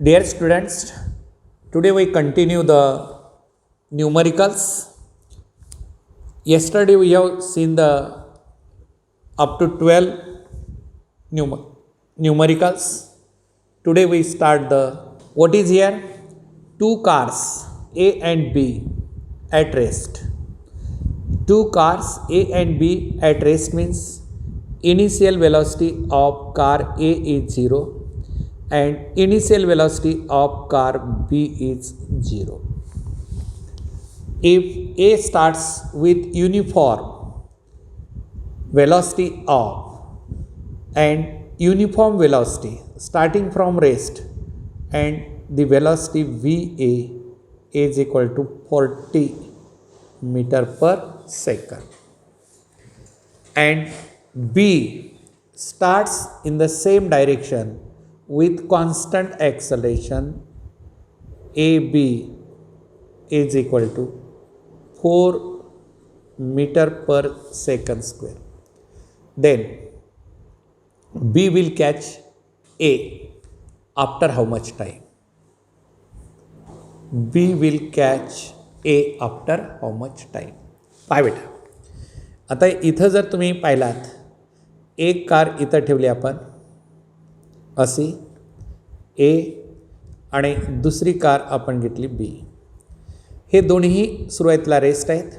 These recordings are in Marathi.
Dear students, today we continue the numericals. Yesterday we have seen the up to 12 numericals. Today we start the what is here? Two cars A and B at rest. Two cars A and B at rest means initial velocity of car A is 0 and initial velocity of car B is 0. If A starts with uniform velocity of and uniform velocity starting from rest and the velocity VA is equal to 40 meter per second and B starts in the same direction with constant acceleration AB is equal to 4 meter per second square. Then B will catch A after how much time? B will catch A after how much time? पाय बेटा, आता इथं जर तुम्ही पाहिलात एक कार इथं ठेवली आपण अशी ए आणि दुसरी कार आपण घेतली बी. हे दोन्ही सुरुवातीला रेस्ट आहेत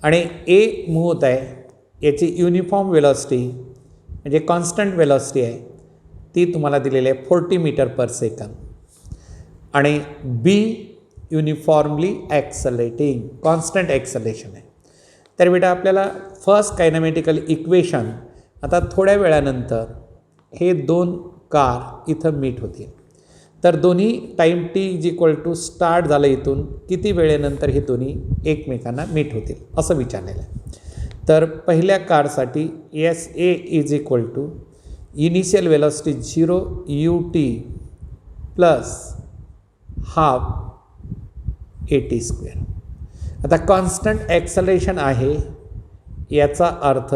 आणि ए मूव्ह होत आहे. याची युनिफॉर्म वेलॉसिटी म्हणजे कॉन्स्टंट वेलॉसिटी आहे ती तुम्हाला दिलेली आहे 40 मीटर पर सेकंद आणि बी युनिफॉर्मली ॲक्सलरेटिंग कॉन्स्टंट ॲक्सलेशन आहे. तर बेटा आपल्याला फर्स्ट कायनेमॅटिकल इक्वेशन आता थोड्या वेळानंतर हे दोन कार इथं मीट होतील. तर दोन्ही time t is equal to start झालं इथून किती वेळेनंतर हे दोन्ही एकमेकांना मीट होतील असं विचारलेलं आहे. तर पहिल्या कारसाठी S A is equal to initial velocity 0 ut plus half AT square. आता कॉन्स्टंट ॲक्सलेशन आहे याचा अर्थ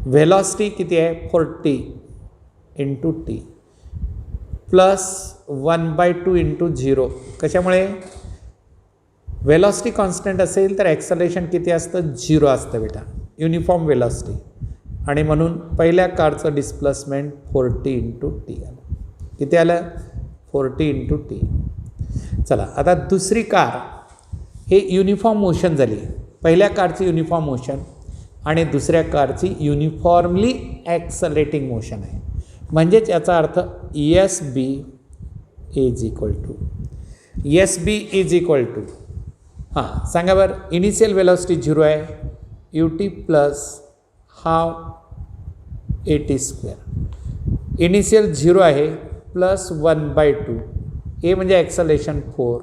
व्हेलॉसिटी किती आहे 40 इंटू टी प्लस 1/2 इंटू 0. कशामुळे व्हेलॉसिटी कॉन्स्टंट असेल तर ॲक्सलेशन किती असतं 0 असतं बेटा युनिफॉर्म व्हेलॉसिटी आणि म्हणून पहिल्या कारचं डिस्प्लेसमेंट 40 इंटू टी आलं. किती आलं 40 इंटू टी. चला आता दुसरी कार हे युनिफॉर्म मोशन झाली. पहिल्या कारची युनिफॉर्म मोशन आणि दुसऱ्या कारची युनिफॉर्मली ॲक्सलरेटिंग मोशन आहे. म्हणजेच याचा अर्थ S B is equal to हां सांगा बरं इनिशियल वेलॉसिटी 0 आहे UT plus half AT square. Initial 0 आहे प्लस 1/2 ए म्हणजे acceleration 4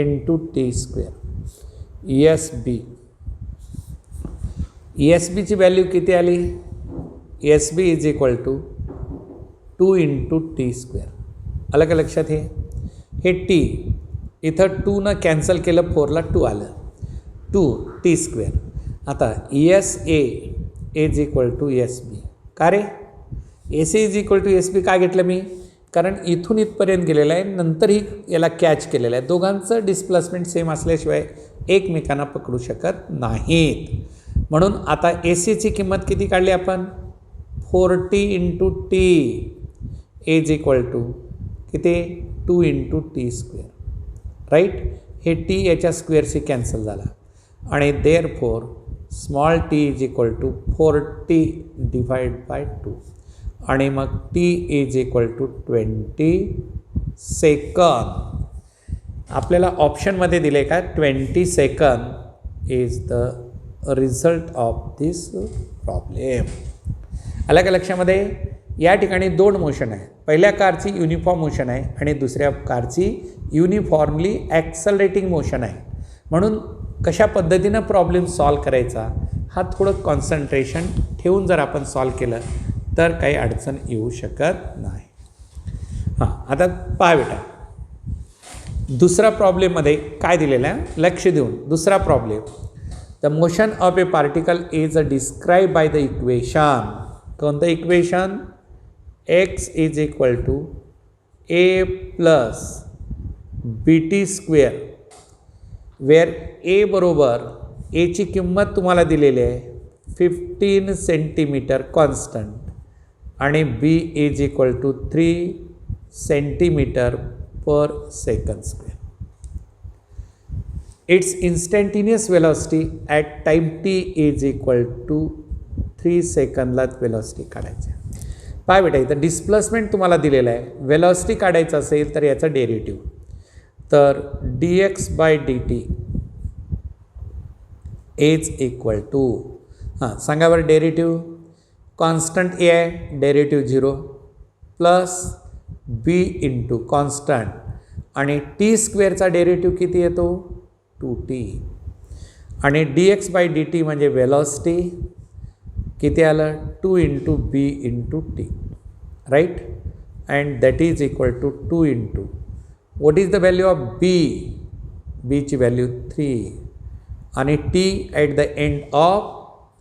into T square. S बीची व्हॅल्यू किती आली S B is equal to 2 into T square. आलं का लक्षात? हे टी इथं 2 न कॅन्सल केलं 4ला 2 आलं 2 टी स्क्वेअर. आता s A is equal to s b. का रे s A is equal to s b का घेतलं मी? कारण इथून इथपर्यंत गेलेलं आहे नंतरही याला कॅच केलेलं आहे. दोघांचं डिस्प्लेसमेंट सेम असल्याशिवाय एकमेकांना पकडू शकत नाहीत. म्हणून आता ए सीची किंमत किती काढली आपण 40 into t is equal to किती 2 इंटू टी स्क्वेअर. राईट हे टी याच्या स्क्वेअरशी कॅन्सल झाला आणि therefore small t is equal to 40 divide by 2 आणि मग t is equal to 20 second. आपल्याला ऑप्शनमध्ये दिले का 20 second is the result of this problem. आलं का लक्षामध्ये? या ठिकाणी दोन मोशन आहे. पहिल्या कारची युनिफॉर्म मोशन आहे आणि दुसऱ्या कारची युनिफॉर्मली ॲक्सलरेटिंग मोशन आहे. म्हणून कशा पद्धतीनं प्रॉब्लेम सॉल्व करायचा हा थोडं कॉन्सन्ट्रेशन ठेवून जर आपण सॉल्व केलं तर काही अडचण येऊ शकत नाही. हां आता पहा बेटा दुसरा प्रॉब्लेममध्ये काय दिलेलं आहे लक्ष देऊन. दुसरा problem the motion of a particle is describe by the equation. कोणतं equation? x is equal to a plus b t square, where a बरोबर एची किंमत तुम्हाला दिलेली आहे 15 सेंटीमीटर कॉन्स्टंट आणि b is equal to 3 centimetre per second square. Its instantaneous velocity at time t is equal to 3 सेकंदला वेलॉसिटी काढायची. पाय बेटा, इथं डिस्प्लेसमेंट तुम्हाला दिलेलं आहे, वेलॉसिटी काढायचं असेल तर याचा डेरिव्हेटिव्ह, तर d x by d t is equal to, सांगा बरं डेरिव्हेटिव्ह, कॉन्स्टंट ए आहे derivative 0 plus b into constant आणि टी स्क्वेअरचा डेरिव्हेटिव्ह किती येतो 2t आणि d x by d t म्हणजे वेलॉसिटी किती आलं 2 into b into t, right, and that is equal to 2 into what is the value of b, बीची व्हॅल्यू 3 आणि t at the end of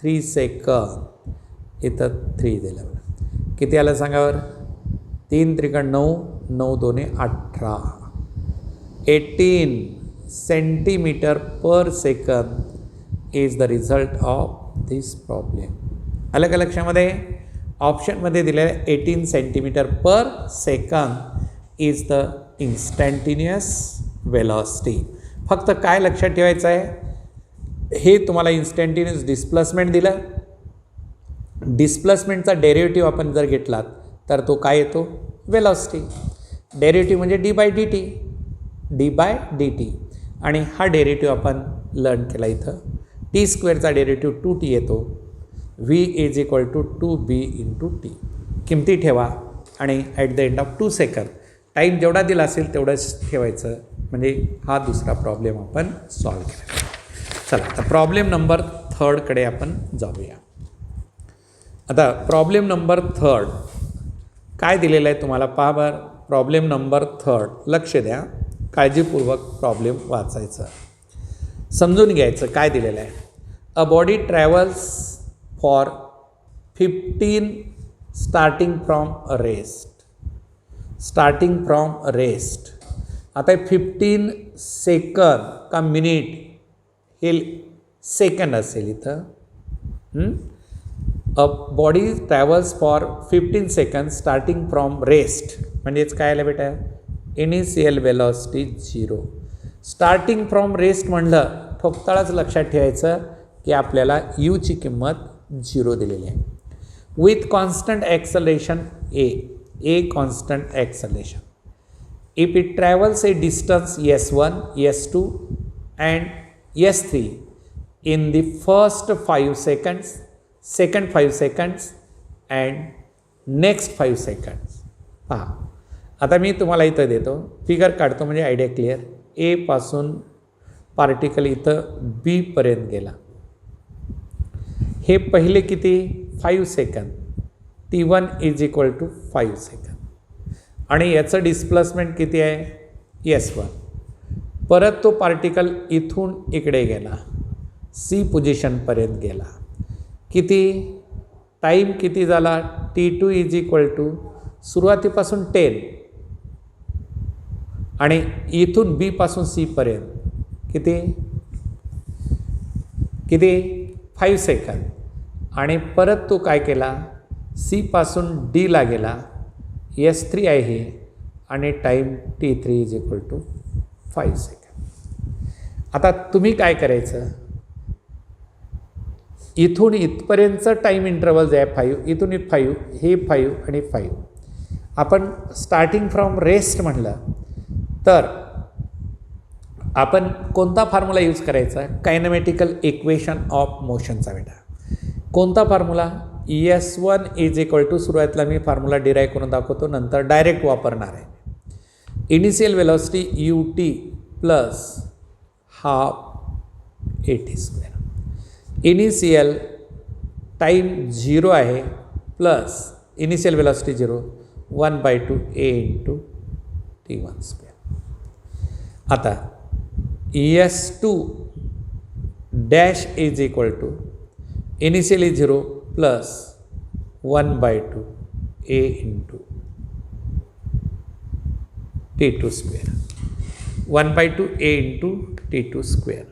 3 second इथं 3 दिलं. किती आलं सांगा बरं, 3 त्रिकण 9, 9 दोने 18, 18 centimetre per second is the result of this problem. आलं का लक्षामध्ये, ऑप्शनमध्ये दिलेलं 18 centimetre per second is the instantaneous velocity. फक्त काय लक्षात ठेवायचं आहे, हे तुम्हाला इन्स्टंटेनियस डिस्प्लेसमेंट दिलं, डिस्प्लेसमेंटचा डेरिव्हेटिव्ह आपण जर घेतलात तर तो काय येतो वेलॉसिटी. डेरिव्हेटिव्ह म्हणजे d by d t, d by d t, आणि हा डेरिव्हेटिव्ह आपण लर्न केला इथं. टी स्क्वेअरचा डेरिव्हेटिव्ह 2t येतो, v is equal to 2b into t. किमती ठेवा आणि at the end of 2 second time जेवढा दिला असेल तेवढंच ठेवायचं, म्हणजे हा दुसरा प्रॉब्लेम आपण सॉल्व केला. चला आता प्रॉब्लेम नंबर 3कडे आपण जाऊया. आता प्रॉब्लेम नंबर 3 काय दिलेलं आहे तुम्हाला पहा बरं. प्रॉब्लेम नंबर 3 लक्ष द्या, काळजीपूर्वक प्रॉब्लेम वाचायचं, समजून घ्यायचं काय दिलेलं आहे. A body travels for 15 starting from rest. आता 15 सेकंद का मिनिट हे सेकंड असेल इथं. A body travels for 15 second starting from rest, म्हणजेच काय आलं बेटा, initial velocity 0. Starting from rest म्हणलं ठोकताळाच लक्षात ठेवायचं की आपल्याला यूची किंमत 0 दिलेली आहे. With constant acceleration A constant acceleration. If it travels A distance S1, S2 and S3 in the first 5 seconds, second 5 seconds and next 5 seconds. पहा, आता मी तुम्हाला इथं देतो, फिगर काढतो म्हणजे आयडिया क्लिअर. ए पासून पार्टिकल इथं बी पर्यंत गेला, हे पहिले किती 5 second, T1 is equal to 5 second आणि याचं डिस्प्लेसमेंट किती आहे S1. परत तो पार्टिकल इथून इकडे गेला, सी पोझिशनपर्यंत गेला, किती टाईम किती झाला T2 इज इक्वल टू सुरुवातीपासून 10 आणि इथून बी पासून सी पर्यंत किती 5 सेकंद आणि परत तो काय केला सी पासून डी ला गेला, S3 आहे हे आणि time T3 is equal to 5 second. आता तुम्ही काय करायचं, इथून इथपर्यंतचं टाईम इंटरवल जे आहे 5, इथून 5, हे 5 आणि 5. आपण स्टार्टिंग फ्रॉम रेस्ट म्हटलं तर आपण कोणता फॉर्म्युला यूज करायचा, कायनेमॅटिकल इक्वेशन ऑफ मोशनचा बेटा. कोणता formula, S1 is equal to, सुरुवातीला मी फॉर्म्युला डिराईव्ह करून दाखवतो, नंतर डायरेक्ट वापरणार आहे. Initial velocity ut plus half AT². Initial time 0 आहे plus initial velocity 0, 1/2 a into T1². आता S2 dash is equal to initially 0 plus 1/2 a into T2 square 1/2 A into T2 square.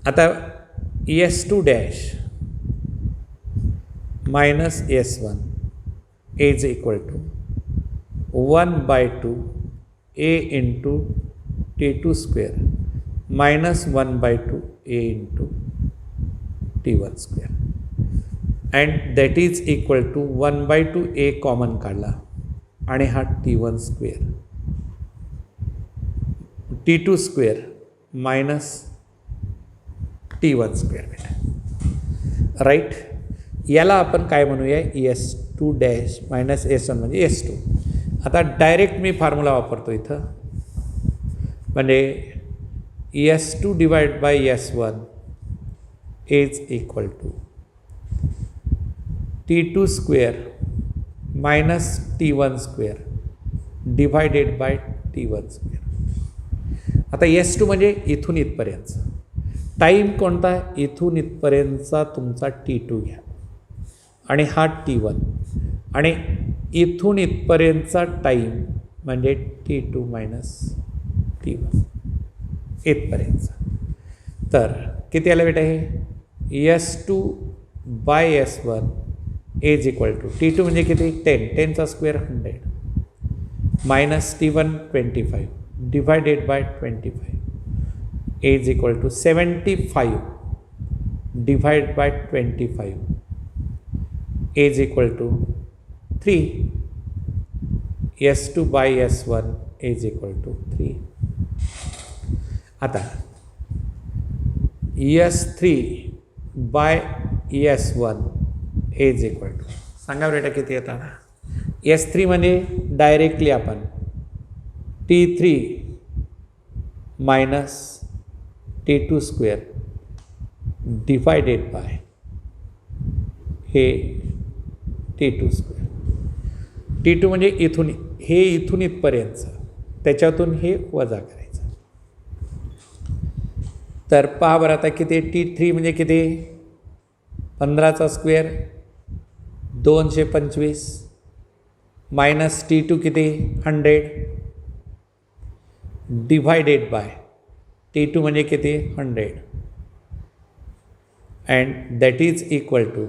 आता S2 dash minus S1 is equal to 1/2 A into T2 square minus 1/2 A into T1 square and that is equal to 1/2 A common काढला आणि हा T1 square T2 square minus T1 square भेटा. राईट, याला आपण काय म्हणूया S2 डॅश मायनस S1 म्हणजे S2. आता डायरेक्ट मी फॉर्म्युला वापरतो इथं, म्हणजे S2 divide by S1 is equal to T2 square minus T1 square divided by T1 square. आता S2 म्हणजे इथून इथपर्यंतचा टाईम कोणता, इथून इथपर्यंतचा तुमचा T2 घ्या आणि हा T1 आणि इथून इथपर्यंतचा टाईम म्हणजे T2 मायनस T1 इथपर्यंतचा. तर किती आलं बेटा हे S2 by S1 is equal to T2 म्हणजे किती 10, 10चा square 100 minus T1 25 divided by 25 is equal to 75 divide by 25 is equal to 3. S2 by S1 is equal to 3. आता S3 by S1 is equal to सांगा बेटा किती येतात. S3 म्हणजे डायरेक्टली आपण T3 minus T2 square divided bye हे T2 स्क्वेअर. T2 म्हणजे इथून हे इथून इथपर्यंतचं, त्याच्यातून हे वजा करायचं. तर पहा बरं आता किती T3 म्हणजे किती 15चा स्क्वेअर 225 मायनस T2 किती 100 डिवायडेड बाय T2 म्हणजे किती 100 and that is equal to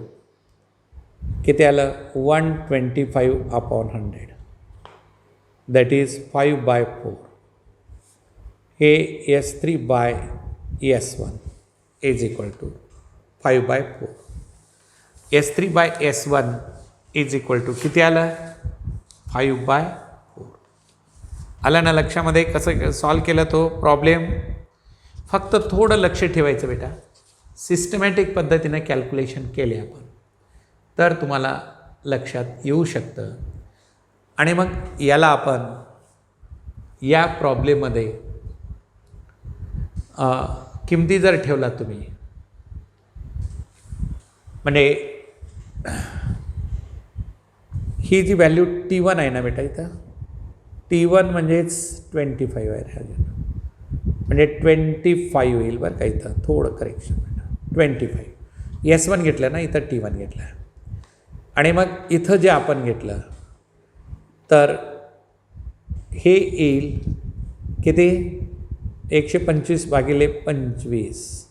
किती आलं 125 अपॉन 100 दॅट इज 5/4. हे S3 by S1 is equal to 5/4. S3 by S1 is equal to किती आलं 5/4. आला ना लक्षामध्ये कसं सॉल्व केलं तो प्रॉब्लेम. फक्त थोडं लक्ष ठेवायचं बेटा, सिस्टमॅटिक पद्धतीनं कॅल्क्युलेशन केले आपण तर तुम्हाला लक्षात येऊ शकतं. आणि मग याला आपण या प्रॉब्लेममध्ये किमती जर ठेवला तुम्ही म्हणजे ही जी व्हॅल्यू T1 आहे ना बेटा इथं T1 म्हणजेच 25 आहे ह्याच्यात म्हणजे 25 येईल बरं का. इथं थोडं करेक्शन बेटा 25 S1 घेतलं ना इथं T1 घेतलं आणि मग इथं जे आपण घेतलं तर हे येईल किती 125 भागिले 25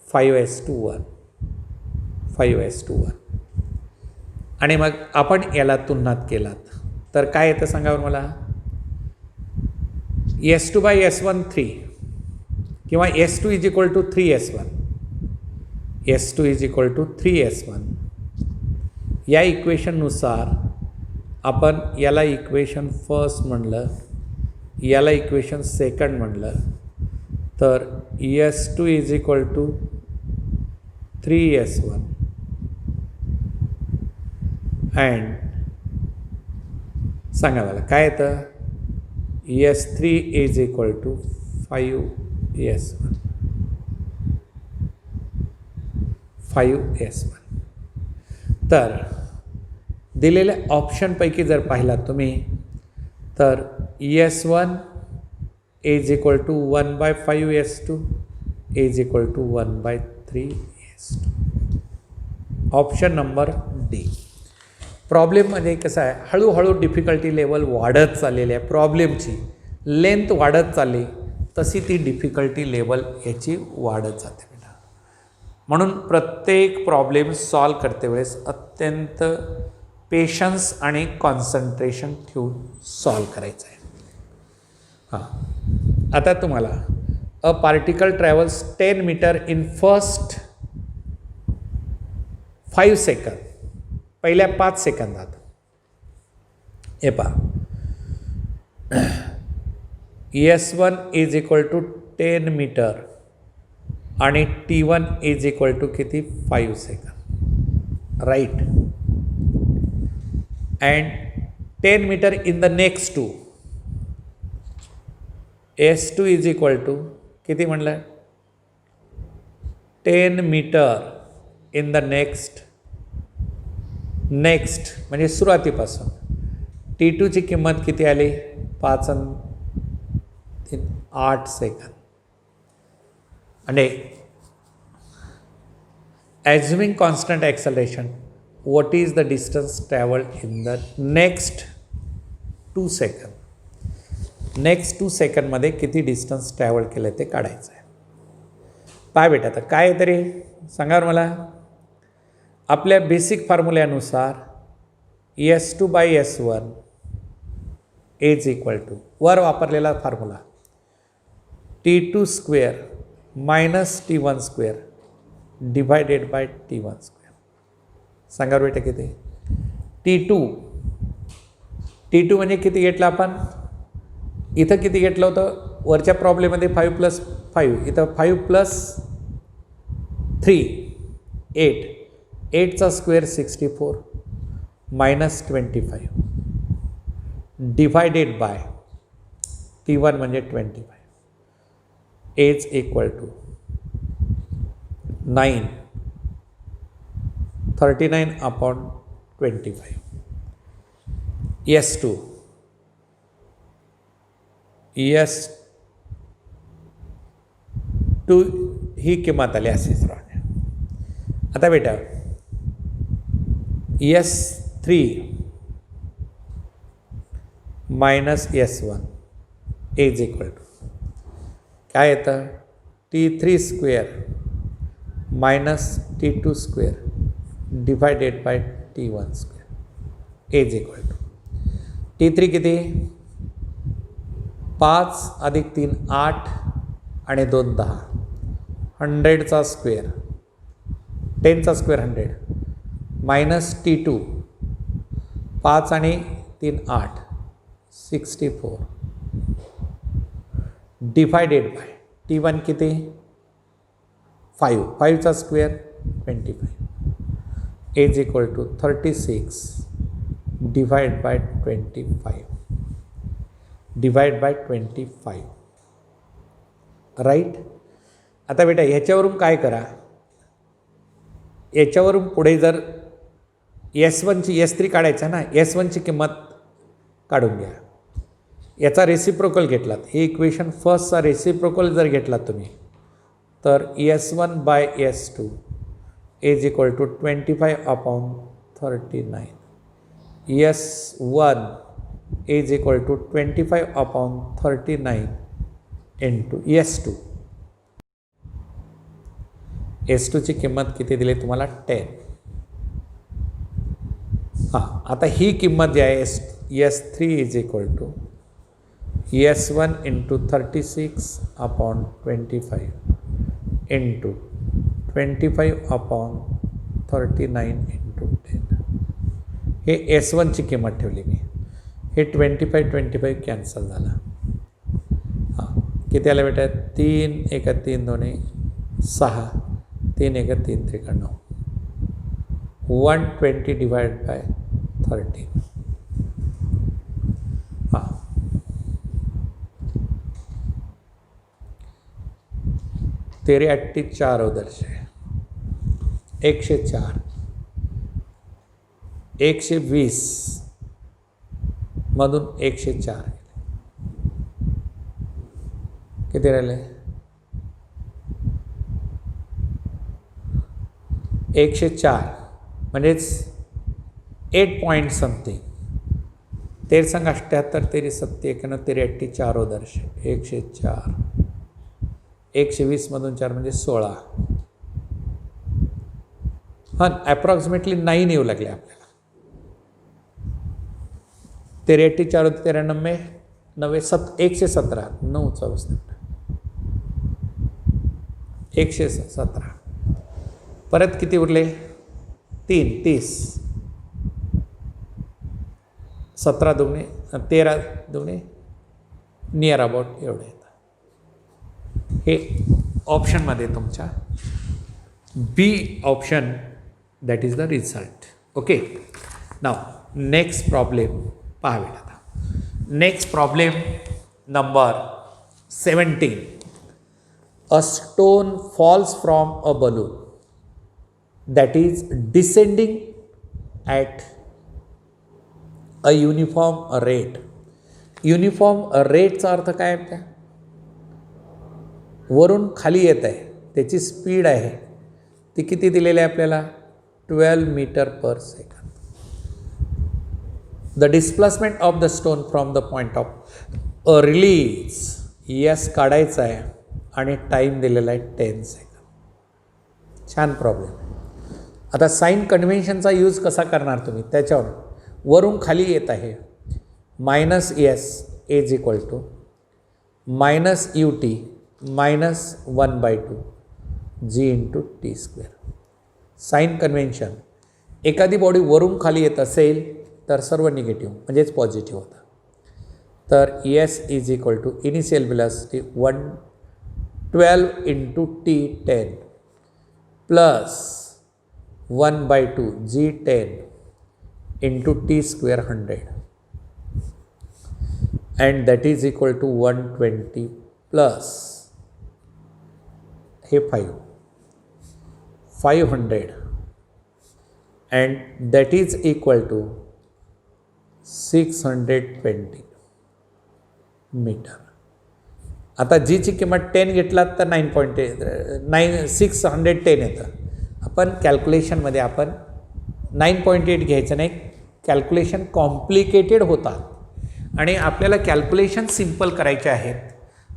5:1 5:1 आणि मग आपण याला तुलनात केलात तर काय येतं सांगा बरं मला. S2 बाय S1 3 किंवा S2 is equal to 3S1 S2 is equal to 3S1 या इक्वेशननुसार आपण याला इक्वेशन फर्स्ट म्हणलं, याला इक्वेशन सेकंड म्हणलं तर S2 is equal to 3S1 and सांगा मला काय येतं S3 is equal to 5S1 5S1. तर दिलेल्या ऑप्शनपैकी जर पाहिलात तुम्ही तर S1 is equal to 1/5 S2 is equal to 1/3 S2. Option number D. प्रॉब्लेममध्ये कसं आहे, हळूहळू डिफिकल्टी लेवल वाढत चाललेली आहे. प्रॉब्लेमची लेंथ वाढत चालली तशी ती डिफिकल्टी लेवल याची वाढत जाते बेटा. म्हणून प्रत्येक प्रॉब्लेम सॉल्व करते वेळेस अत्यंत पेशन्स आणि कॉन्सन्ट्रेशन ठेवून सॉल्व करायचं आहे. हां, आता तुम्हाला a particle travels 10 metre in first 5 second, पहिल्या 5 सेकंदात. हे पहा, S1 is equal to 10 metre आणि T1 इज इक्वल टू किती 5 second, right. And 10 metre in the next 2, S2 is equal to किती म्हणलं 10 मीटर इन द नेक्स्ट म्हणजे सुरुवातीपासून. T2ची किंमत किती आली 5 आणि 3 8 सेकंद. आणि assuming constant acceleration, what is the distance travelled in the next 2 सेकंद. नेक्स्ट 2 सेकंदमध्ये किती डिस्टन्स ट्रॅव्हल केलं ते काढायचं आहे. पाय बेटा, आता काय आहे तरी सांगा मला. आपल्या बेसिक फॉर्म्युल्यानुसार S2/S1 इज इक्वल टू, वर वापरलेला formula T2 square minus T1 square divided by T1 square. सांगा बेटा किती. T2 म्हणजे किती घेतलं आपण, इथं किती घेतलं होतं वरच्या प्रॉब्लेममध्ये 5 + 5, इथं 5 + 3 8, 8चा square 64 minus 25 divided by T1 म्हणजे 25 इज इक्वल टू 9, 39/25. S2 ही किंमत आली असेच राहणे. आता बेटा S3 minus S1 is equal to काय येतं T3 square minus T2 square divided by T1 square is equal to T3 किती 5 + 3 8 आणि 2 10, 100चा स्क्वेअर 10चा स्क्वेअर 100 मायनस T2 5 आणि 3 8 64 डिवायडेड बाय T1 किती 5, 5चा square 25 is equal to 36 divide by 25 right. आता बेटा ह्याच्यावरून काय करा, याच्यावरून पुढे जर S1ची S3 काढायचा ना, S1ची किंमत काढून घ्या. याचा रेसिप्रोकल घेतलात, हे इक्वेशन फर्स्टचा रेसिप्रोकल जर घेतलात तुम्ही तर S1/S2 is equal to 25/39. S1 is equal to 25/39 into S2. S2ची किंमत किती दिली तुम्हाला 10. हां, आता ही किंमत जी आहे S3 is equal to S1 into 36/25 into 25/39 into 10. हे S1ची किंमत ठेवली मी, हे 25 कॅन्सल झालं. हां, किती आलं बेटा 3 × 3 = 6, 3 × 3 = 9, 120 डिवाइड बाय 13. हां, तेरे 4 उदर्श 104, 120 मधून 104 किती राहिले 104 म्हणजेच 8 पॉइंट समथिंग 13 संग 78 तेरी 70 91 तेरी 80 4 दर्श 104 120 मधून 4 म्हणजे 16 हां ॲप्रॉक्सिमेटली 9 येऊ लागले आपल्याला. तेरी 80 4 होते 93 90 117 9 64 117 परत किती उरले 3 30 17 दुणे 13 दुणे नियर अबाउट एवढे येतात. हे ऑप्शनमध्ये तुमच्या b option that is the result. Okay नाव नेक्स्ट प्रॉब्लेम पाहावे आता. Next problem number 17. A stone falls from a balloon that is descending at a uniform rate. Uniform रेटचा अर्थ काय आहे? वरून खाली येत आहे त्याची स्पीड आहे ती किती दिलेली आहे आपल्याला 12 metre per second. The displacement of the stone from the point of release yes काढायचं आहे आणि टाईम दिलेला आहे 10 सेकंद. छान प्रॉब्लेम. आता साइन कन्व्हेन्शनचा यूज कसा करणार तुम्ही त्याच्यावर वरून खाली येत आहे minus S is equal to minus u t minus 1/2 G into T square. Sign convention एखादी बॉडी वरून खाली येत असेल तर सर्व निगेटिव्ह म्हणजेच पॉझिटिव्ह होतं. तर S is equal to initial velocity 12 into t 10 plus 1/2 g 10 into T square 100 and that is equal to 120 plus हे 500 and that is equal to 620 metre. आता जीची किंमत 10 घेतलात तर 610 येतं. आपण कॅल्क्युलेशनमध्ये आपण 9.8 घ्यायचं नाही. कॅल्क्युलेशन कॉम्प्लिकेटेड होतात आणि आपल्याला कॅल्क्युलेशन सिम्पल करायचे आहेत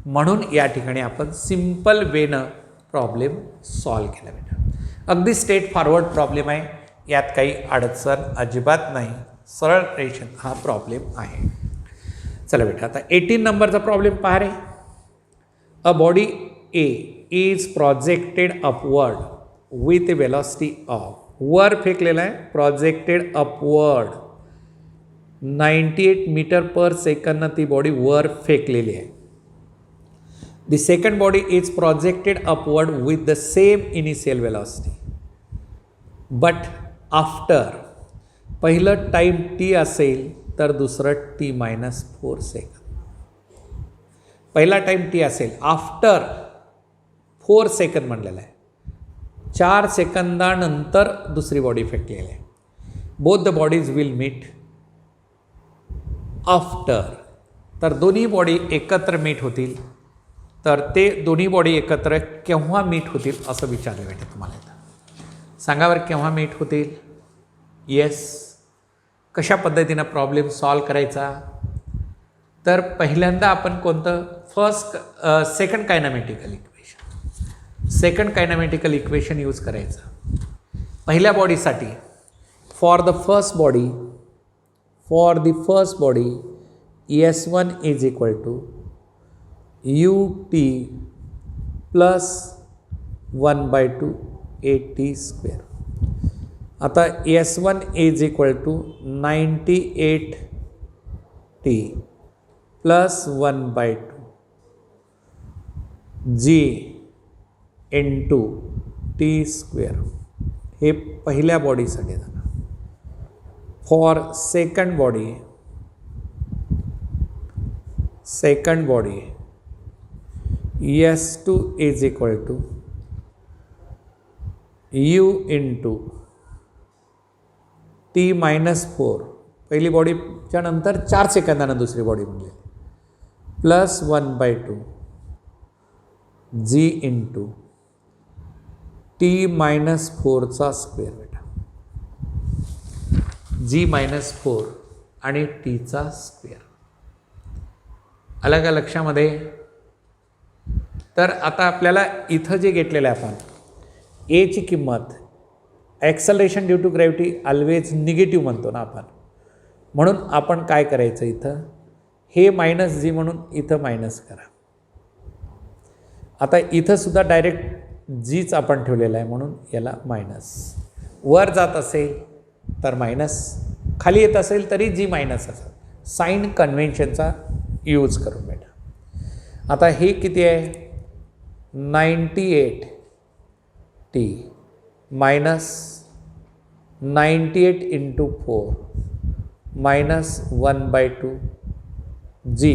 म्हणून या ठिकाणी आपण सिम्पल वेनं प्रॉब्लेम सॉल्व केला बेटा. अगदी स्ट्रेट फॉरवर्ड प्रॉब्लेम आहे. यात काही अडचण अजिबात नाही. सरळ रेषेत हा प्रॉब्लेम आहे. चला बेटा आता 18 नंबरचा प्रॉब्लेम पहा रे. A body a is projected upward with velocity of वर फेकलेला आहे प्रोजेक्टेड अपवर्ड 98 मीटर पर सेकंदनं ती बॉडी वर फेकलेली आहे. The second body is projected upward with the same initial velocity but after पहिलं टाईम टी असेल तर दुसरं t-4 सेकंद. पहिला टाईम टी असेल आफ्टर 4 सेकंद म्हणलेला आहे. 4 सेकंदानंतर दुसरी बॉडी फेकलेली आहे. Both the bodies will meet after. तर दोन्ही बॉडी एकत्र मीट होतील तर ते दोन्ही बॉडी एकत्र केव्हा मीट होतील असं विचारलं भेटेल तुम्हाला. इथं सांगा बरं केव्हा मीट होतील. येस कशा पद्धतीनं प्रॉब्लेम सॉल्व करायचा तर पहिल्यांदा आपण कोणतं second kinematical equation kinematical equation use करायचं. पहिल्या बॉडीसाठी for the first body S1 is equal to ut plus 1/2 AT square. आता S1 is equal to 98T plus 1/2 G into T square. हे पहिल्या बॉडीसाठी झालं. For second body S2 is equal to U into t-4 पहिली बॉडीच्या नंतर 4 सेकंदानं दुसरी बॉडी म्हणली प्लस 1/2 जी इंटू t-4चा स्क्वेअर बेटा जी मायनस 4 आणि टीचा स्क्वेअर. आलं का लक्षामध्ये? तर आता आपल्याला इथं जे घेतलेलं आहे आपण एची किंमत acceleration due to gravity always negative म्हणतो ना आपण, म्हणून आपण काय करायचं इथं हे मायनस जी म्हणून इथं मायनस करा. आता इथं सुद्धा डायरेक्ट जीच आपण ठेवलेला आहे म्हणून याला मायनस. वर जात असेल तर मायनस, खाली येत असेल तरी जी मायनस असेल. साइन कन्व्हेन्शनचा यूज करून बेटा. आता हे किती आहे 98 टी मायनस 98 इंटू 4 मायनस 1/2 जी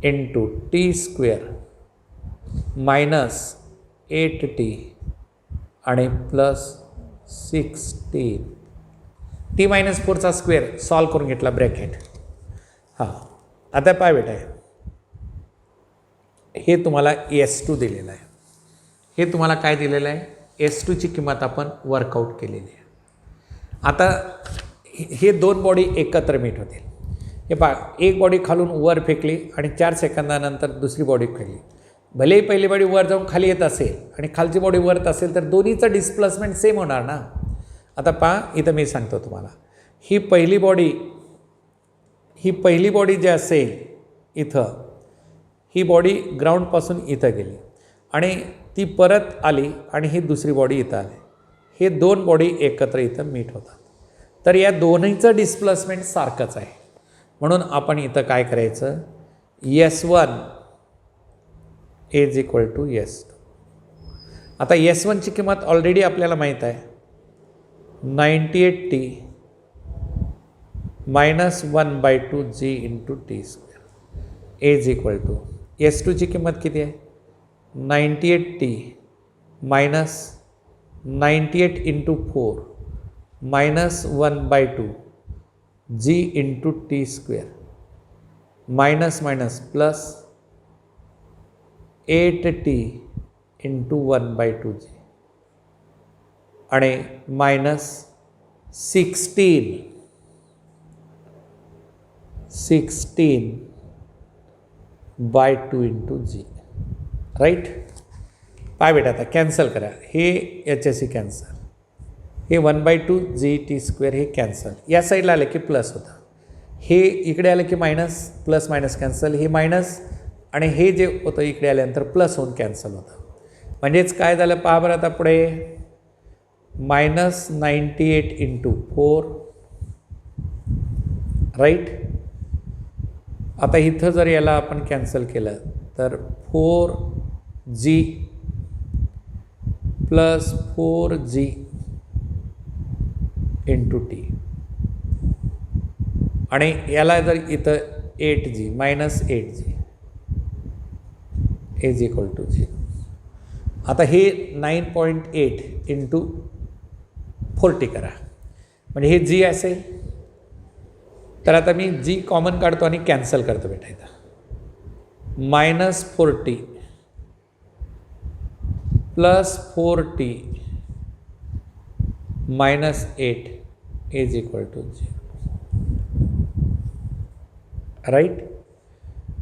into T square minus 8t आणि प्लस 16 टी मायनस 4चा स्क्वेअर सॉल्व करून घेतला ब्रॅकेट. हां आता पाय बेटा हे तुम्हाला S2 दिलेलं आहे. हे तुम्हाला काय दिलेलं आहे S2ची किंमत आपण वर्कआउट केलेली आहे. आता हे दोन बॉडी एकत्र मीट होतील. हे पहा एक बॉडी खालून वर फेकली आणि 4 सेकंदानंतर दुसरी बॉडी फेकली. भलेही पहिली बॉडी वर जाऊन खाली येत असेल आणि खालची बॉडी वरत असेल तर दोन्हीचं डिस्प्लेसमेंट सेम होणार ना. आता पहा इथं मी सांगतो तुम्हाला ही पहिली बॉडी जी असेल इथं ही बॉडी ग्राउंडपासून इथं गेली आणि ती परत आली आणि ही दुसरी बॉडी इथं आली. हे दोन बॉडी एकत्र इथं मीट होतात. तर या दोन्हीचं डिस्प्लेसमेंट सारखंच आहे म्हणून आपण इथं काय करायचं S1 is equal to S2. आता S1ची किंमत ऑलरेडी आपल्याला माहीत आहे 98t minus 1/2 G into T square is equal to S2ची किंमत किती आहे 98t मायनस 98 इंटू 4 मायनस 1/2 जी into T square minus minus plus 8t into 1/2 g आणि minus 16 by 2 into g. Right. पाय बेटा आता कॅन्सल करा. हे याच्याशी कॅन्सल, हे 1/2 जी टी स्क्वेअर हे कॅन्सल. या साईडला आलं की प्लस होतं, हे इकडे आलं की मायनस, प्लस मायनस कॅन्सल, हे मायनस आणि हे जे होतं इकडे आल्यानंतर प्लस होऊन कॅन्सल होतं. म्हणजेच काय झालं पहा बरं आता पुढे मायनस 98 इंटू 4. राईट. आता इथं जर याला आपण कॅन्सल केलं तर 4g plus 4g into T आणि याला जर इथं 8g minus 8g is equal to 0. आता हे 9.8 इंटू 40 करा म्हणजे हे जी असेल. तर आता मी जी कॉमन काढतो आणि कॅन्सल करतो बेटा इथं minus 40 plus 4t minus 8 is equal to 0. Right.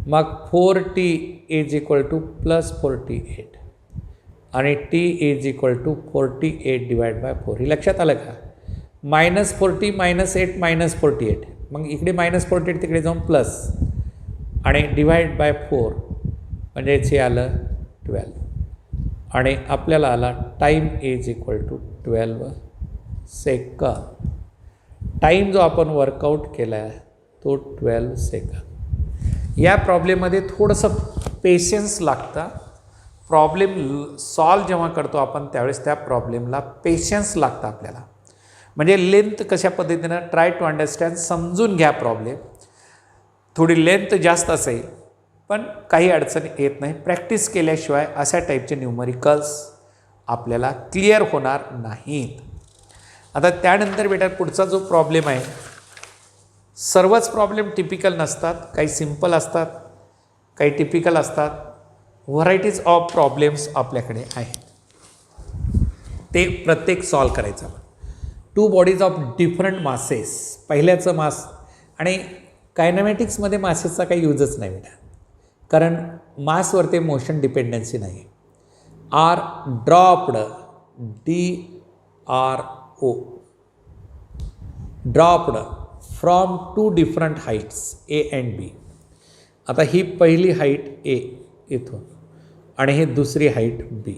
मग 4t is equal to plus 48 आणि t is equal to 48 divide by 4. हे लक्षात आलं का मायनस 40 मायनस 8 मायनस 48. मग इकडे मायनस 48 तिकडे जाऊन प्लस आणि डिवाइड बाय 4 म्हणजेच हे आलं 12 आणि आपल्याला आला time is equal to 12 second. Time जो आपण वर्कआउट केला आहे तो 12 सेकंद. या प्रॉब्लेममध्ये थोडंसं पेशन्स लागतं. प्रॉब्लेम सॉल्व जेव्हा करतो आपण त्यावेळेस त्या प्रॉब्लेमला पेशन्स लागतं आपल्याला. म्हणजे लेंथ कशा पद्धतीनं ट्राय टू अंडरस्टँड, समजून घ्या प्रॉब्लेम. थोडी लेंथ जास्त असेल पण काही अडचण येत नाही. प्रॅक्टिस केल्याशिवाय अशा टाईपचे न्यूमरिकल्स आपल्याला क्लिअर होणार नाहीत. आता त्यानंतर बेटा पुढचा जो प्रॉब्लेम आहे, सर्वच प्रॉब्लेम टिपिकल नसतात, काही सिम्पल असतात, काही टिपिकल असतात. व्हरायटीज ऑफ प्रॉब्लेम्स आपल्याकडे आहेत, ते प्रत्येक सॉल्व करायचं. Two bodies of different masses, पहिल्याचं मास, आणि कायनॅमॅटिक्समध्ये मासेसचा काही यूजच नाही बेटा, कारण मासवर ते मोशन डिपेंडन्सी नाही. Are dropped, DRO, dropped from to different heights A and B. आता ही पहिली हाईट A इथून आणि ही दुसरी हाईट B,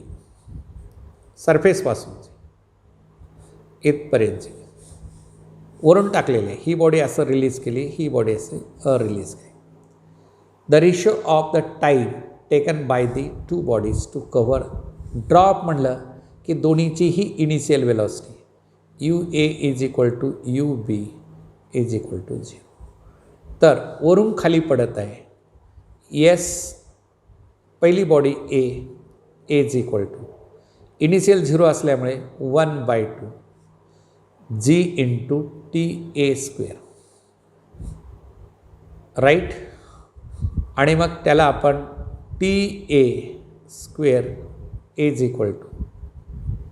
सरफेसपासूनची इथपर्यंतची वरून टाकलेली आहे. ही बॉडी असं रिलीज केली, ही बॉडी असं रिलीज केली. The ratio of the time taken by the two bodies to cover drop म्हणलं की दोन्हीची ही initial velocity UA is equal to UB is equal to 0. तर वरून खाली पडत आहे. येस, पहिली body A is equal to initial 0 असल्यामुळे 1/2 G इंटू TA², राईट. आणि मग त्याला आपण TA² is equal to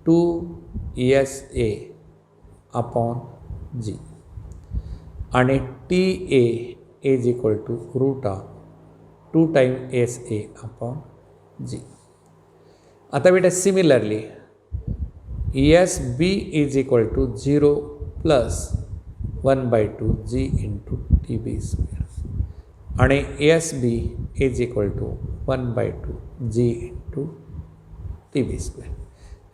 2SA upon G आणि TA is equal to root of 2 time SA upon G. आता बेटा similarly SB is equal to 0 plus 1/2 G into TB² आणि SB is equal to 1/2 G into TB².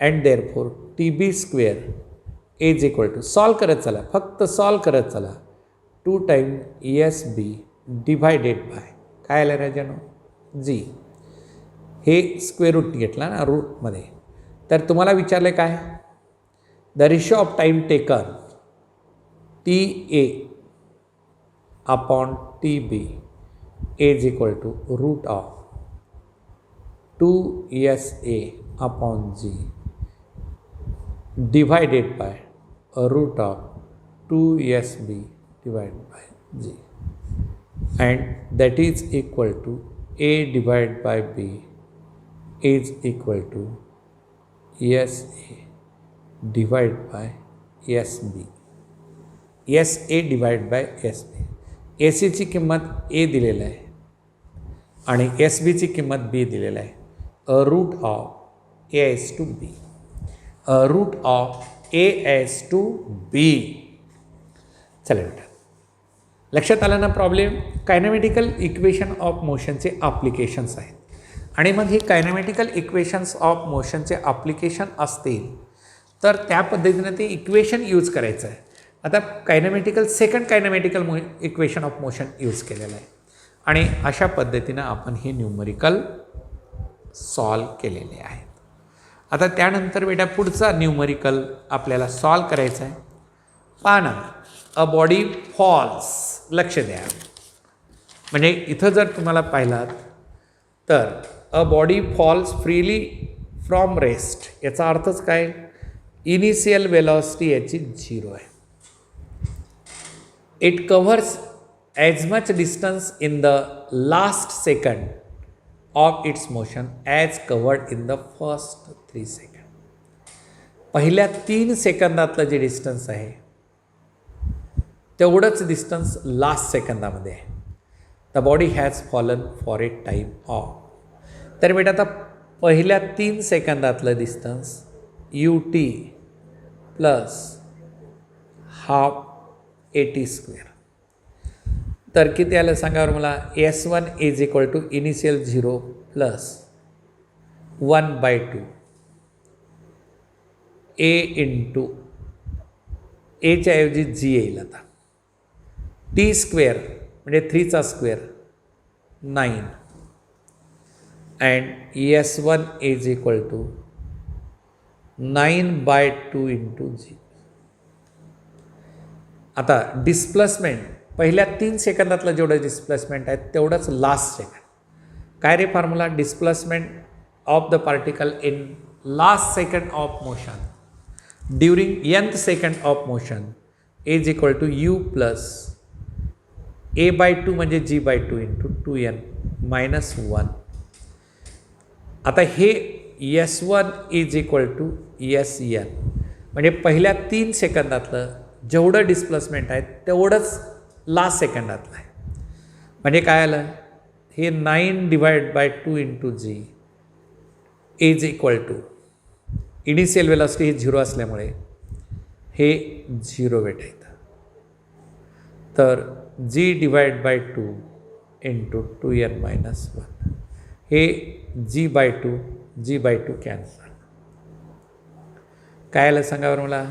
And therefore TB² is equal to, solve करत चला, फक्त सॉल्व करत चला, 2 टाइम SB डिवायडेड बाय काय आलं राजानो G. हे स्क्वेअर रूट घेतला ना रूटमध्ये, तर तुम्हाला विचारले काय, the ratio of time taken TA upon TB is equal to root of 2SA upon G divided by root of 2SB divided by G, and that is equal to A divided by B is equal to SA divided by SB. SA divided by SB. AC ची किंमत A दिलेला आहे आणि SB ची किंमत B दिलेला आहे. Root of AS to B, root of AS to B. चला बेटा, लक्षात आलं ना प्रॉब्लेम. कायनॅमेटिकल इक्वेशन ऑफ मोशनचे ॲप्लिकेशन्स आहेत, आणि मग हे कायनॅमेटिकल इक्वेशन्स ऑफ मोशनचे ॲप्लिकेशन असतील तर त्या पद्धतीनं ते इक्वेशन यूज करायचं आहे. आता second kinematical equation of motion use केलेलं आहे, आणि अशा पद्धतीनं आपण हे न्यूमरिकल सॉल्व केलेले आहेत. आता त्यानंतर बेटा पुढचा न्यूमरिकल आपल्याला सॉल्व करायचा आहे. पहा ना, अ बॉडी फॉल्स, लक्ष द्या, म्हणजे इथं जर तुम्हाला पाहिलात तर a body falls freely from rest, याचा अर्थच काय, इनिशियल वेलॉसिटी याची 0 आहे. It covers as much distance in the last second of its motion as covered in the first 3 second. पहिल्या 3 सेकंदातलं जे डिस्टन्स आहे तेवढंच डिस्टन्स लास्ट सेकंदामध्ये आहे. The body has fallen for a time of. तर बेटा आता पहिल्या 3 सेकंदातलं distance UT plus half AT². तर किती आलं सांगा बरं मला. S1 is equal to initial 0 plus 1/2 A into Aच्या ऐवजी G येईल आता. T² म्हणजे 3चा square 9 and S1 is equal to 9/2 into G. आता डिस्प्लेसमेंट पहिल्या 3 सेकंदातलं जेवढं डिस्प्लेसमेंट आहे तेवढंच लास्ट सेकंड. काय रे formula, displacement of the particle in last second of motion during nth second of motion is equal to U plus A/2 म्हणजे G/2 इंटू 2n मायनस 1. आता हे S1 is equal to SN म्हणजे पहिल्या 3 सेकंदातलं जेवढं डिस्प्लेसमेंट आहे तेवढंच लास्ट सेकंदातलं आहे. म्हणजे काय आलं, हे 9/2 into G is equal to initial velocity ही 0 असल्यामुळे हे 0 भेटायचं. तर g/2 इंटू 2n-1 हे g/2 कॅन्सल. काय आलं सांगा बरं मला.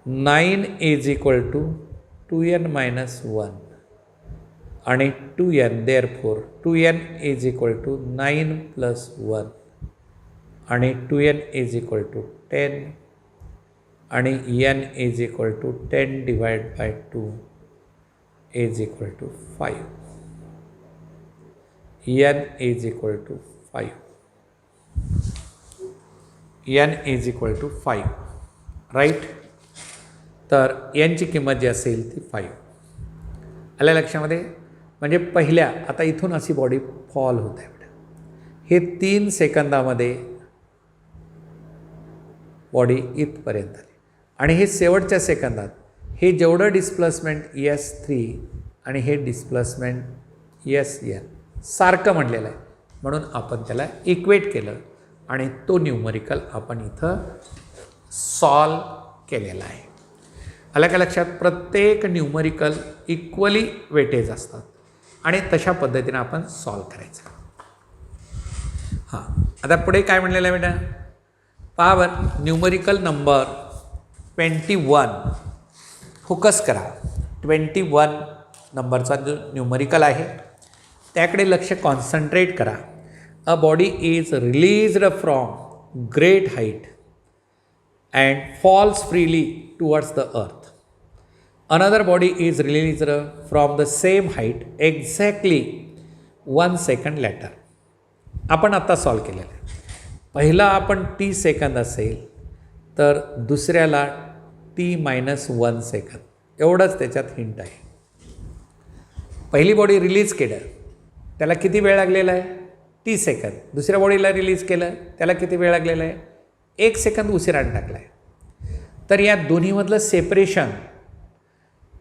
9 इज इक्वल टू 2n-1 आणि 2n, therefore 2n is equal to 9 + 1 आणि 2n इज इक्वल टू 10 आणि n is equal to 10/2 is equal to 5. n is equal to 5. n is equal to 5 right. तर nची किंमत जी असेल ती 5. आल्या लक्षामध्ये. म्हणजे पहिल्या आता इथून अशी बॉडी फॉल होत आहे. हे 3 सेकंदामध्ये बॉडी इथपर्यंत आली आणि हे शेवटच्या सेकंदात हे जेवढं डिस्प्लेसमेंट S3 आणि हे डिस्प्लेसमेंट SN सारखं म्हणलेलं आहे, म्हणून आपण त्याला इक्वेट केलं आणि तो न्यूमरिकल आपण इथं सॉल्व केलेला आहे. आलं का लक्षात. प्रत्येक न्यूमरिकल इक्वली वेटेज असतात आणि तशा पद्धतीने आपण सॉल्व करायचं. हां, आता पुढे काय म्हणलेलं आहे बेटा, पहा न्यूमरिकल नंबर 21 फोकस करा. 21 नंबरचा जो न्यूमरिकल आहे त्याकडे लक्ष कॉन्सन्ट्रेट करा. A body is released from great height and falls freely towards the earth. Another body is released from the same height exactly 1 second later. आपण आत्ता सॉल्व केलेलं आहे. पहिला आपण t सेकंद असेल तर दुसऱ्याला t-1 सेकंद, एवढंच त्याच्यात हिंट आहे. पहिली बॉडी रिलीज केलं त्याला किती वेळ लागलेला आहे, t सेकंद. दुसऱ्या बॉडीला रिलीज केलं त्याला किती वेळ लागलेला आहे, 1 सेकंद उशिराने टाकला आहे. तर या दोन्हीमधलं separation,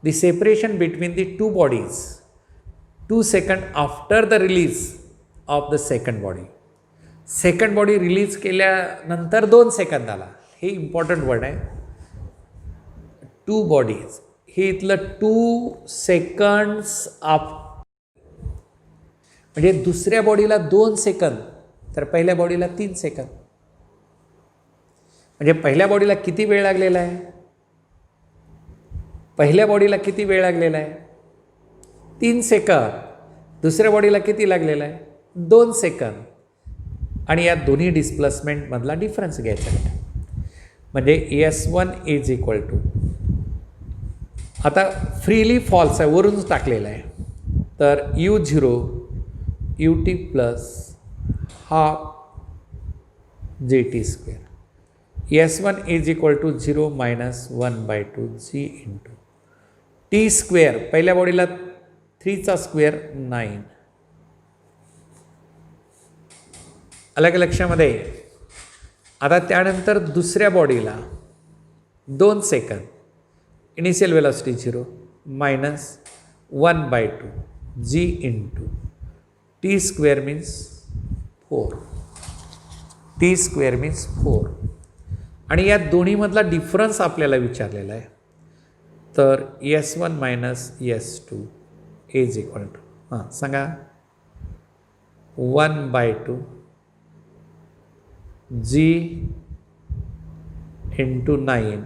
the separation between the 2 bodies 2 second after the release of the second body. Second body release केल्यानंतर 2 सेकंदाला, हे इम्पॉर्टंट वर्ड आहे, 2 बॉडीज, हे इथलं 2 सेकंड्स ऑफ, म्हणजे दुसऱ्या बॉडीला 2 सेकंद तर पहिल्या बॉडीला 3 सेकंद. म्हणजे पहिल्या बॉडीला किती वेळ लागलेला आहे, पहिल्या बॉडीला किती वेळ लागलेला आहे 3 सेकंद. दुसऱ्या बॉडीला किती लागलेला आहे 2 सेकंद. आणि या दोन्ही डिस्प्लेसमेंटमधला डिफरन्स घ्यायचा आहे. म्हणजे S1 इज इक्वल टू, आता फ्रीली फॉल्स आहे, वरूनच टाकलेला आहे, तर U0 ut plus half GT². S1 is equal to 0 - 1/2 G into T². पहिल्या बॉडीला 3चा स्क्वेअर 9. अलग लक्षामध्ये. आता त्यानंतर दुसऱ्या बॉडीला 2 second, initial velocity 0 - 1/2 G into T² means 4. T² means 4. आणि या दोन्हीमधला डिफरन्स आपल्याला विचारलेला आहे. तर S1 - S2 is equal to, हां सांगा, 1/2 G इंटू 9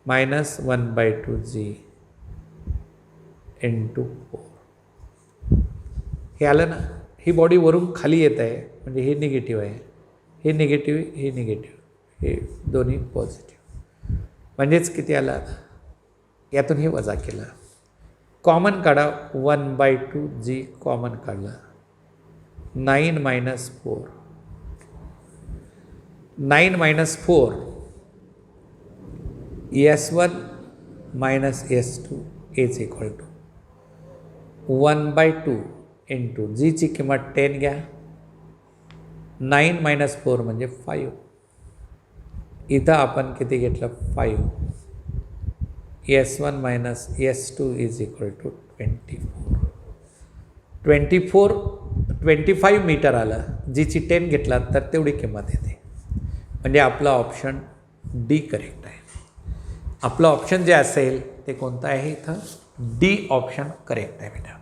- 1/2 G इंटू 4. हे आलं ना. ही बॉडी वरून खाली येत आहे, म्हणजे हे निगेटिव्ह आहे, हे निगेटिव्ह, हे निगेटिव्ह, हे दोन्ही पॉझिटिव्ह. म्हणजेच किती आला, यातून हे वजा केलं. कॉमन काढा, 1/2 G कॉमन काढला, 9 - 4. 9 - 4 S1 - S2 is equal to 1/2 into जीची किंमत 10 घ्या, 9 - 4 म्हणजे 5. इथं आपण किती घेतलं 5. S1 minus S2 is equal to 25 metre आलं. जीची 10 घेतला तर तेवढी किंमत येते. म्हणजे आपला ऑप्शन डी करेक्ट आहे. आपलं ऑप्शन जे असेल ते कोणतं आहे इथं? डी ऑप्शन करेक्ट आहे बेटा.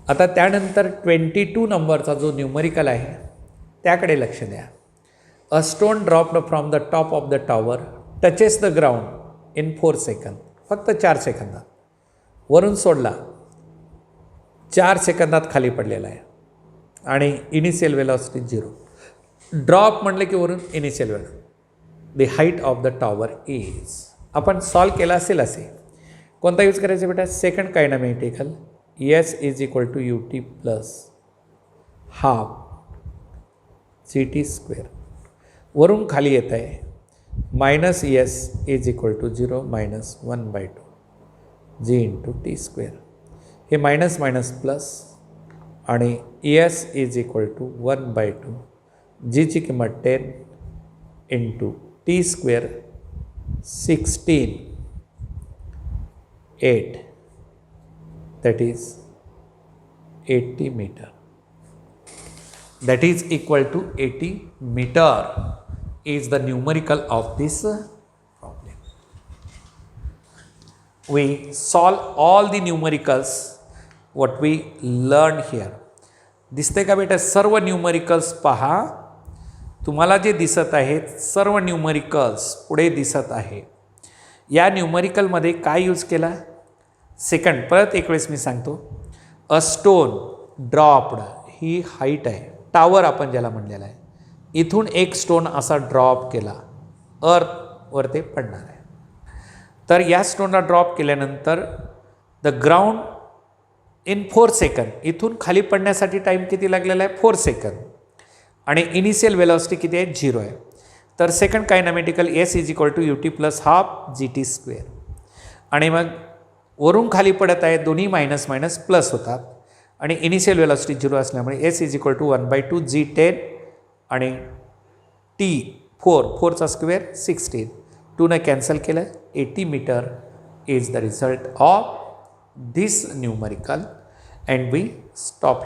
आता त्यानंतर 22 नंबरचा जो न्यूमरिकल आहे त्याकडे लक्ष द्या. A stone dropped from the top of the tower touches the ground in 4 second. फक्त 4 सेकंदात वरून सोडला, 4 सेकंदात खाली पडलेला आहे आणि इनिशियल वेलॉसिटी 0. ड्रॉप म्हटलं की वरून initial velocity. The height of the tower is. आपण सॉल्व केला असेल असे. कोणता यूज करायचा बेटा? Second kinematical. S is equal to U T plus half G T square. वरून खाली येत आहे minus S is equal to 0 minus 1/2 G into T square. हे मायनस मायनस प्लस आणि एस इज इक्वल टू 1/2 जीची किंमत 10 into T square 16 8 that is 80 meter. That is equal to 80 meter is the numerical of this problem. We solve all the numericals what we learned here. दिसते का बेटा? सर्व न्यूमरिकल्स पहा. तुम्हाला जे दिसत आहेत सर्व न्यूमरिकल्स पुढे दिसत आहे. या न्यूमरिकलमध्ये काय यूज केला? सेकंड. परत एक वेळेस मी सांगतो. A stone dropped he height आहे. टावर आपण ज्याला म्हणलेलं आहे. इथून एक स्टोन असा ड्रॉप केला, अर्थवर ते पडणार आहे. तर या स्टोनला ड्रॉप केल्यानंतर द ग्राउंड इन 4 सेकंद. इथून खाली पडण्यासाठी टाईम किती लागलेला आहे? 4 सेकंद. आणि इनिशियल वेलॉसिटी किती आहे? 0 आहे. तर second kinematical S is equal to U T plus half G T square. आणि मग वरून खाली पडत आहे, दोन्ही मायनस मायनस प्लस होतात आणि इनिशियल वेलॉसिटी 0 असल्यामुळे S is equal to 1/2 g 10 आणि टी 4चा स्क्वेअर 16. 2ने कॅन्सल केलं. 80 metre is the result of this numerical and we stop